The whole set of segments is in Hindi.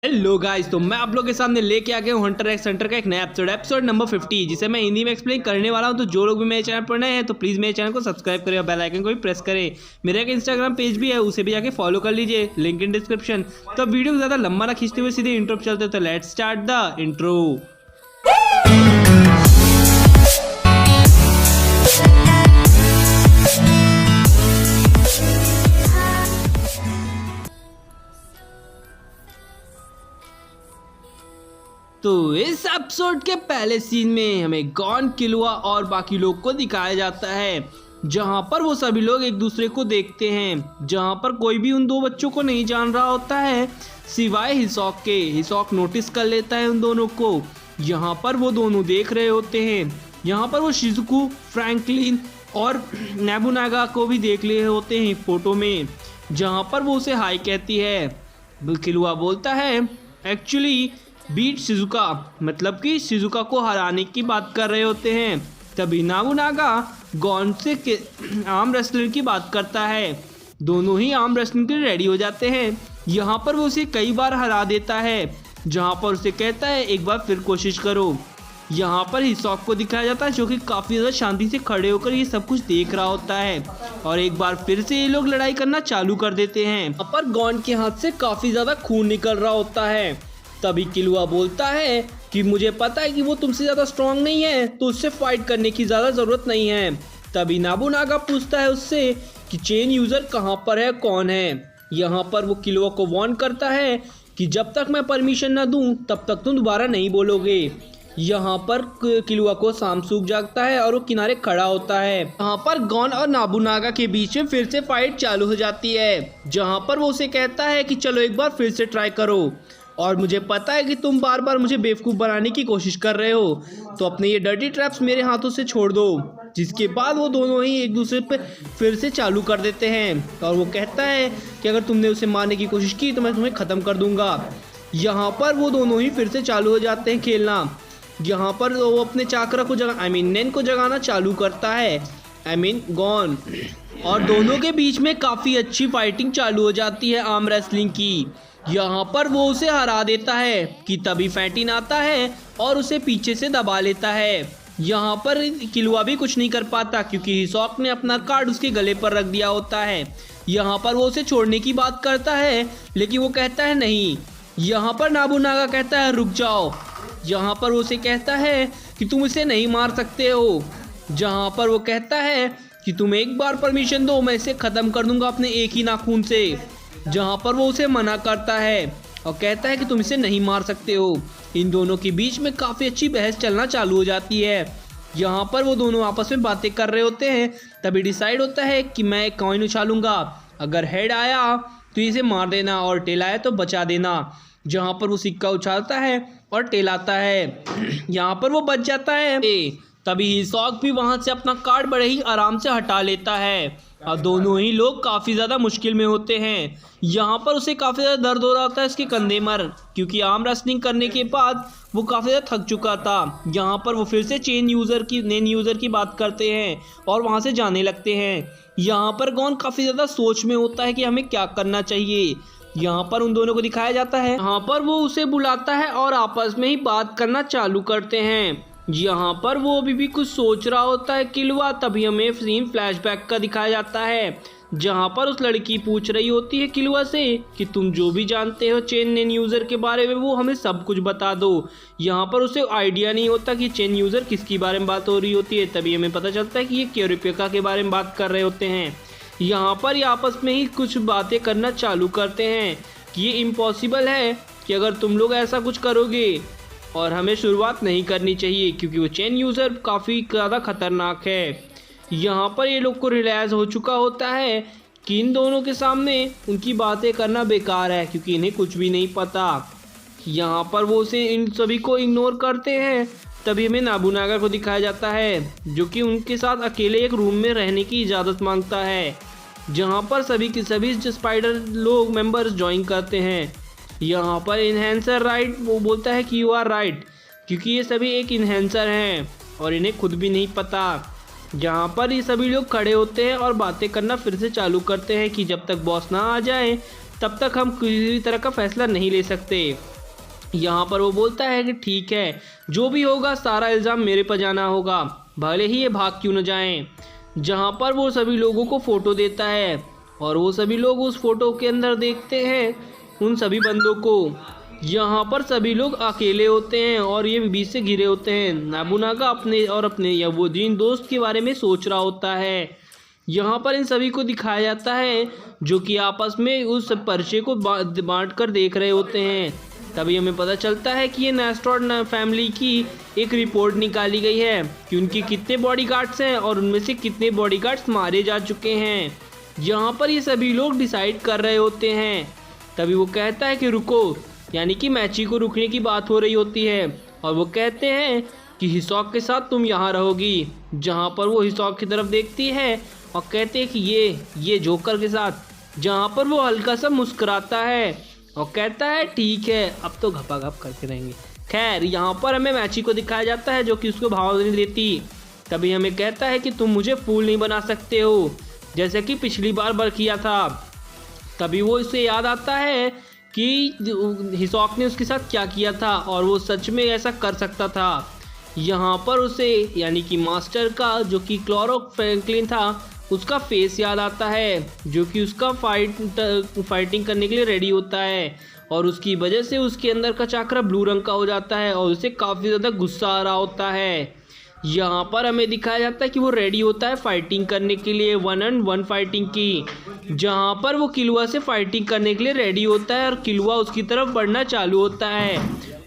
हेलो गाइस, तो मैं आप लोगों के सामने लेके आ गया हूँ हंटर एक्स हंटर का एक नया एपिसोड नंबर 50, जिसे मैं हिंदी में एक्सप्लेन करने वाला हूँ। तो जो लोग भी मेरे चैनल पर नए हैं तो प्लीज़ मेरे चैनल को सब्सक्राइब करें और बेल आइकन को भी प्रेस करें। मेरा एक इंस्टाग्राम पेज भी है, उसे भी जाके फॉलो कर लीजिए, लिंक इन डिस्क्रिप्शन। तो अब वीडियो को ज़्यादा लंबा ना खींचते हुए सीधे इंट्रो पे चलते हैं। तो लेट्स स्टार्ट द इंट्रो। तो इस एपिसोड के पहले सीन में हमें गॉन, किलुआ और बाकी लोग को दिखाया जाता है, जहां पर वो सभी लोग एक दूसरे को देखते हैं, जहां पर कोई भी उन दो बच्चों को नहीं जान रहा होता है सिवाय हिसोक के। हिसोक नोटिस कर लेता है उन दोनों को। यहाँ पर वो दोनों देख रहे होते हैं। यहाँ पर वो शिजुको, फ्रैंकलिन और नोबुनागा को भी देख रहे होते हैं फोटो में, जहाँ पर वो उसे हाय कहती है। किलुआ बोलता है एक्चुअली बीट शिजुका, मतलब कि शिजुका को हराने की बात कर रहे होते हैं। तभी नोबुनागा गॉन से आर्म रेसलर की बात करता है। दोनों ही आर्म रेसलिंग के लिए रेडी हो जाते हैं। यहाँ पर वो उसे कई बार हरा देता है, जहाँ पर उसे कहता है एक बार फिर कोशिश करो। यहाँ पर हिसोक को दिखाया जाता है, जो कि काफ़ी ज़्यादा शांति से खड़े होकर ये सब कुछ देख रहा होता है। और एक बार फिर से ये लोग लड़ाई करना चालू कर देते हैं। यहाँ पर गॉन के हाथ से काफ़ी ज़्यादा खून निकल रहा होता है। तभी किलुआ बोलता है कि मुझे पता है कि वो तुमसे ज़्यादा स्ट्रांग नहीं है, तो उससे फाइट करने की ज़्यादा ज़रूरत नहीं है। तभी नोबुनागा पूछता है उससे कि चेन यूज़र कहाँ पर है, कौन है। यहाँ पर वो किलुआ को वार्न करता है कि जब तक मैं परमिशन ना दूँ तब तक तुम दोबारा नहीं बोलोगे। यहाँ पर किलुआ को शाम सूख जागता है और वो किनारे खड़ा होता है। यहाँ पर गॉन और नोबुनागा के बीच में फिर से फाइट चालू हो जाती है, जहाँ पर वो उसे कहता है कि चलो एक बार फिर से ट्राई करो, और मुझे पता है कि तुम बार बार मुझे बेवकूफ़ बनाने की कोशिश कर रहे हो, तो अपने ये डर्टी ट्रैप्स मेरे हाथों से छोड़ दो। जिसके बाद वो दोनों ही एक दूसरे पे फिर से चालू कर देते हैं, और वो कहता है कि अगर तुमने उसे मारने की कोशिश की तो मैं तुम्हें ख़त्म कर दूंगा। यहाँ पर वो दोनों ही फिर से चालू हो जाते हैं खेलना। यहाँ पर वो अपने चाकरा को नेन को जगाना चालू करता है, गॉन। और दोनों के बीच में काफ़ी अच्छी फाइटिंग चालू हो जाती है आर्म रेसलिंग की। यहाँ पर वो उसे हरा देता है कि तभी फैंटिन आता है और उसे पीछे से दबा लेता है। यहाँ पर किलुआ भी कुछ नहीं कर पाता, क्योंकि हिसोक ने अपना कार्ड उसके गले पर रख दिया होता है। यहाँ पर वो उसे छोड़ने की बात करता है, लेकिन वो कहता है नहीं। यहाँ पर नोबुनागा कहता है रुक जाओ। यहाँ पर वो उसे कहता है कि तुम इसे नहीं मार सकते हो। जहाँ पर वो कहता है कि तुम एक बार परमिशन दो, मैं इसे ख़त्म कर दूंगा अपने एक ही नाखून से। जहाँ पर वो उसे मना करता है और कहता है कि तुम इसे नहीं मार सकते हो। इन दोनों के बीच में काफ़ी अच्छी बहस चलना चालू हो जाती है। यहाँ पर वो दोनों आपस में बातें कर रहे होते हैं। तभी डिसाइड होता है कि मैं एक कॉइन उछालूंगा, अगर हेड आया तो इसे मार देना और टेल आया तो बचा देना। जहाँ पर वो सिक्का उछालता है और टेल आता है, यहाँ पर वो बच जाता है। तभी हिसोक भी वहाँ से अपना कार्ड बड़े ही आराम से हटा लेता है, और दोनों ही लोग काफ़ी ज़्यादा मुश्किल में होते हैं। यहाँ पर उसे काफ़ी ज़्यादा दर्द हो रहा होता है इसके कंधे पर, क्योंकि आर्म रेसलिंग करने के बाद वो काफ़ी ज़्यादा थक चुका था। यहाँ पर वो फिर से नेन यूज़र की बात करते हैं और वहाँ से जाने लगते हैं। यहाँ पर गॉन काफ़ी ज़्यादा सोच में होता है कि हमें क्या करना चाहिए। यहाँ पर उन दोनों को दिखाया जाता है। यहाँ पर वो उसे बुलाता है और आपस में ही बात करना चालू करते हैं। यहाँ पर वो अभी भी कुछ सोच रहा होता है किलुआ। तभी हमें सीन फ्लैशबैक का दिखाया जाता है, जहाँ पर उस लड़की पूछ रही होती है किलुआ से कि तुम जो भी जानते हो नेन यूज़र के बारे में वो हमें सब कुछ बता दो। यहाँ पर उसे आइडिया नहीं होता कि चेन यूज़र किसकी बारे में बात हो रही होती है। तभी हमें पता चलता है कि ये क्योरिपिका के बारे में बात कर रहे होते हैं। यहाँ पर ये आपस में ही कुछ बातें करना चालू करते हैं कि ये इम्पॉसिबल है कि अगर तुम लोग ऐसा कुछ करोगे, और हमें शुरुआत नहीं करनी चाहिए क्योंकि वो चेन यूज़र काफ़ी ज़्यादा खतरनाक है। यहाँ पर ये लोग को रियलाइज़ हो चुका होता है कि इन दोनों के सामने उनकी बातें करना बेकार है, क्योंकि इन्हें कुछ भी नहीं पता। यहाँ पर वो उसे इन सभी को इग्नोर करते हैं। तभी हमें नोबुनागा को दिखाया जाता है, जो कि उनके साथ अकेले एक रूम में रहने की इजाज़त मांगता है, जहाँ पर सभी के सभी स्पाइडर लोग मेंबर्स ज्वाइन करते हैं। यहाँ पर इन्हेंसर राइट वो बोलता है कि यू आर राइट, क्योंकि ये सभी एक इन्हेंसर हैं और इन्हें खुद भी नहीं पता। यहाँ पर ये सभी लोग खड़े होते हैं और बातें करना फिर से चालू करते हैं कि जब तक बॉस ना आ जाए तब तक हम किसी भी तरह का फैसला नहीं ले सकते। यहाँ पर वो बोलता है कि ठीक है, जो भी होगा सारा इल्ज़ाम मेरे पर जाना होगा, भले ही ये भाग क्यों न जाएं। जहाँ पर वो सभी लोगों को फ़ोटो देता है और वो सभी लोग उस फोटो के अंदर देखते हैं उन सभी बंदों को। यहाँ पर सभी लोग अकेले होते हैं और ये बीच से घिरे होते हैं। नाबुनागा अपने याबुद्दीन दोस्त के बारे में सोच रहा होता है। यहाँ पर इन सभी को दिखाया जाता है जो कि आपस में उस पर्चे को बांट कर देख रहे होते हैं। तभी हमें पता चलता है कि ये नेस्ट्रॉड फैमिली की एक रिपोर्ट निकाली गई है कि उनके कितने बॉडीगार्ड्स हैं और उनमें से कितने बॉडीगार्ड्स मारे जा चुके हैं। यहाँ पर ये सभी लोग डिसाइड कर रहे होते हैं। तभी वो कहता है कि रुको, यानी कि मैची को रुकने की बात हो रही होती है और वो कहते हैं कि हिसॉक के साथ तुम यहाँ रहोगी। जहाँ पर वो हिसॉक की तरफ देखती है और कहते हैं कि ये जोकर के साथ। जहाँ पर वो हल्का सा मुस्कुराता है और कहता है ठीक है, अब तो घपाघप करके रहेंगे। खैर, यहाँ पर हमें मैची को दिखाया जाता है जो कि उसको भाव नहीं देती। तभी हमें कहता है कि तुम मुझे फूल नहीं बना सकते हो जैसे कि पिछली बार किया था। तभी वो इसे याद आता है कि हिसॉक ने उसके साथ क्या किया था और वो सच में ऐसा कर सकता था। यहाँ पर उसे यानी कि मास्टर का जो कि क्लोरो फ्रैंकलिन था उसका फेस याद आता है जो कि उसका फाइटिंग करने के लिए रेडी होता है और उसकी वजह से उसके अंदर का चाकरा ब्लू रंग का हो जाता है और उसे काफ़ी ज़्यादा गुस्सा आ रहा होता है। यहाँ पर हमें दिखाया जाता है कि वो रेडी होता है फाइटिंग करने के लिए 1-on-1 फाइटिंग की। जहाँ पर वो किलुआ से फाइटिंग करने के लिए रेडी होता है और किलुआ उसकी तरफ बढ़ना चालू होता है।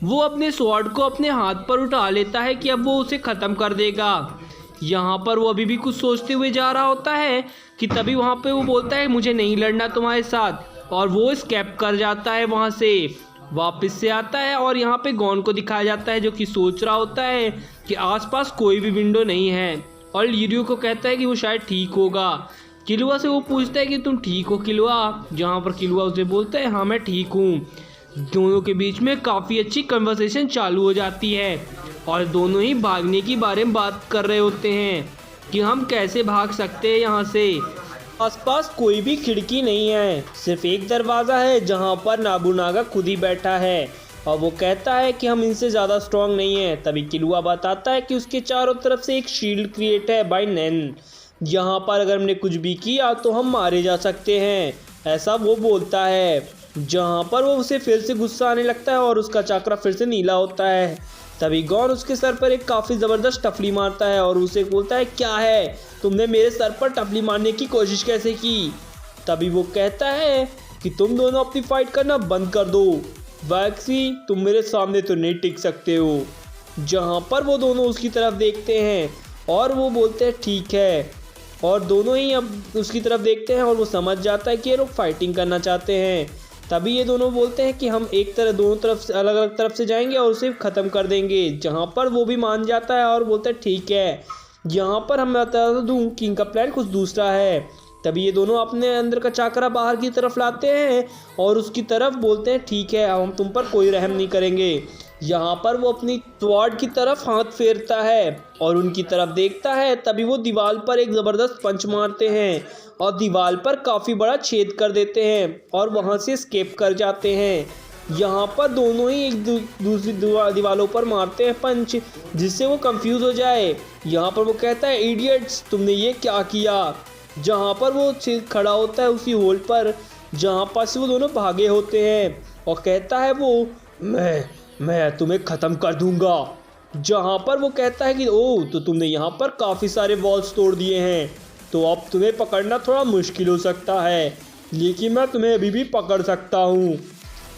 वो अपने स्वॉर्ड को अपने हाथ पर उठा लेता है कि अब वो उसे ख़त्म कर देगा। यहाँ पर वो अभी भी कुछ सोचते हुए जा रहा होता है कि तभी वहाँ पे वो बोलता है मुझे नहीं लड़ना तुम्हारे साथ, और वो स्केप कर जाता है, वहाँ से वापस से आता है और यहाँ पे गॉन को दिखाया जाता है जो कि सोच रहा होता है कि आसपास कोई भी विंडो नहीं है और लिरियो को कहता है कि वो शायद ठीक होगा। किलुआ से वो पूछता है कि तुम ठीक हो किलुआ, जहाँ पर किलुआ उसे बोलता है हाँ मैं ठीक हूँ। दोनों के बीच में काफ़ी अच्छी कन्वर्सेशन चालू हो जाती है और दोनों ही भागने की बारे में बात कर रहे होते हैं कि हम कैसे भाग सकते हैं यहाँ से। आसपास कोई भी खिड़की नहीं है, सिर्फ एक दरवाज़ा है जहाँ पर नाबुनागा खुद ही बैठा है और वो कहता है कि हम इनसे ज़्यादा स्ट्रॉन्ग नहीं है। तभी किलुआ बताता है कि उसके चारों तरफ से एक शील्ड क्रिएट है बाय नैन, यहाँ पर अगर हमने कुछ भी किया तो हम मारे जा सकते हैं, ऐसा वो बोलता है। जहाँ पर वो उसे फिर से गुस्सा आने लगता है और उसका चाकरा फिर से नीला होता है। तभी गॉन उसके सर पर एक काफ़ी ज़बरदस्त टफली मारता है और उसे बोलता है क्या है, तुमने मेरे सर पर टफली मारने की कोशिश कैसे की। तभी वो कहता है कि तुम दोनों अपनी फाइट करना बंद कर दो, वैक्सी तुम मेरे सामने तो नहीं टिक सकते हो। जहाँ पर वो दोनों उसकी तरफ देखते हैं और वो बोलते हैं ठीक है, और दोनों ही अब उसकी तरफ देखते हैं और वो समझ जाता है कि ये लोग फाइटिंग करना चाहते हैं। तभी ये दोनों बोलते हैं कि हम एक तरह दोनों तरफ से अलग अलग तरफ से जाएंगे और उसे ख़त्म कर देंगे। जहाँ पर वो भी मान जाता है और बोलता है ठीक है। यहाँ पर हम बता दूँ कि इनका प्लान कुछ दूसरा है। तभी ये दोनों अपने अंदर का चाकरा बाहर की तरफ लाते हैं और उसकी तरफ बोलते हैं ठीक है, अब हम तुम पर कोई रहम नहीं करेंगे। यहाँ पर वो अपनी स्वॉर्ड की तरफ हाथ फेरता है और उनकी तरफ देखता है। तभी वो दीवार पर एक ज़बरदस्त पंच मारते हैं और दीवार पर काफ़ी बड़ा छेद कर देते हैं और वहाँ से स्केप कर जाते हैं। यहाँ पर दोनों ही एक दूसरी दीवारों पर मारते हैं पंच, जिससे वो कंफ्यूज हो जाए। यहाँ पर वो कहता है इडियट्स तुमने ये क्या किया। जहाँ पर वो खड़ा होता है उसी होल पर जहाँ पर से वो दोनों भागे होते हैं और कहता है वो मैं तुम्हें ख़त्म कर दूंगा। जहाँ पर वो कहता है कि ओह तो तुमने यहाँ पर काफ़ी सारे वॉल्स तोड़ दिए हैं, तो अब तुम्हें पकड़ना थोड़ा मुश्किल हो सकता है, लेकिन मैं तुम्हें अभी भी पकड़ सकता हूँ।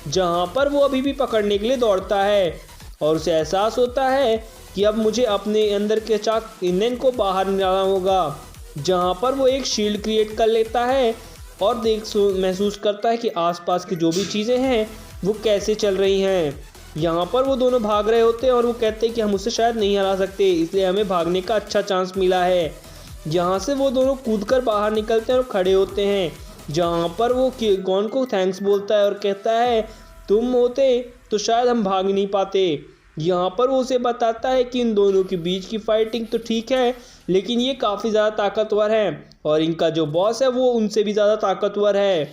जहाँ पर वो अभी भी पकड़ने के लिए दौड़ता है और उसे एहसास होता है कि अब मुझे अपने अंदर के ईंधन को बाहर निकालना होगा। जहाँ पर वो एक शील्ड क्रिएट कर लेता है और महसूस करता है कि आसपास की जो भी चीज़ें हैं वो कैसे चल रही हैं। यहाँ पर वो दोनों भाग रहे होते हैं और वो कहते हैं कि हम उसे शायद नहीं हरा सकते, इसलिए हमें भागने का अच्छा चांस मिला है। यहाँ से वो दोनों कूदकर बाहर निकलते हैं और खड़े होते हैं। जहाँ पर वो गॉन को थैंक्स बोलता है और कहता है तुम होते तो शायद हम भाग नहीं पाते। यहाँ पर वो उसे बताता है कि इन दोनों के बीच की फाइटिंग तो ठीक है, लेकिन ये काफ़ी ज़्यादा ताकतवर हैं और इनका जो बॉस है वो उनसे भी ज़्यादा ताकतवर है।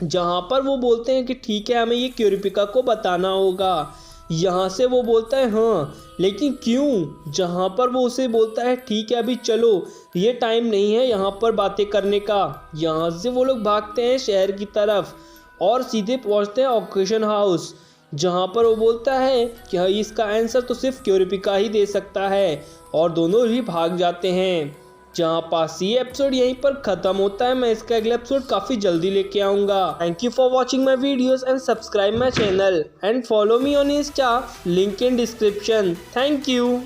जहाँ पर वो बोलते हैं कि ठीक है हमें ये क्यूरिपिका को बताना होगा। यहाँ से वो बोलता है हाँ लेकिन क्यों। जहाँ पर वो उसे बोलता है ठीक है अभी चलो, ये टाइम नहीं है यहाँ पर बातें करने का। यहाँ से वो लोग भागते हैं शहर की तरफ और सीधे पहुँचते हैं ऑक्शन हाउस, जहाँ पर वो बोलता है कि हाँ इसका आंसर तो सिर्फ क्यूरिपिका ही दे सकता है, और दोनों ही भाग जाते हैं। जहाँ पास ये एपिसोड यहीं पर ख़त्म होता है। मैं इसका अगला एपिसोड काफ़ी जल्दी लेके आऊँगा। Thank you for watching my videos and subscribe my channel and follow me on Insta, link in description. Thank you.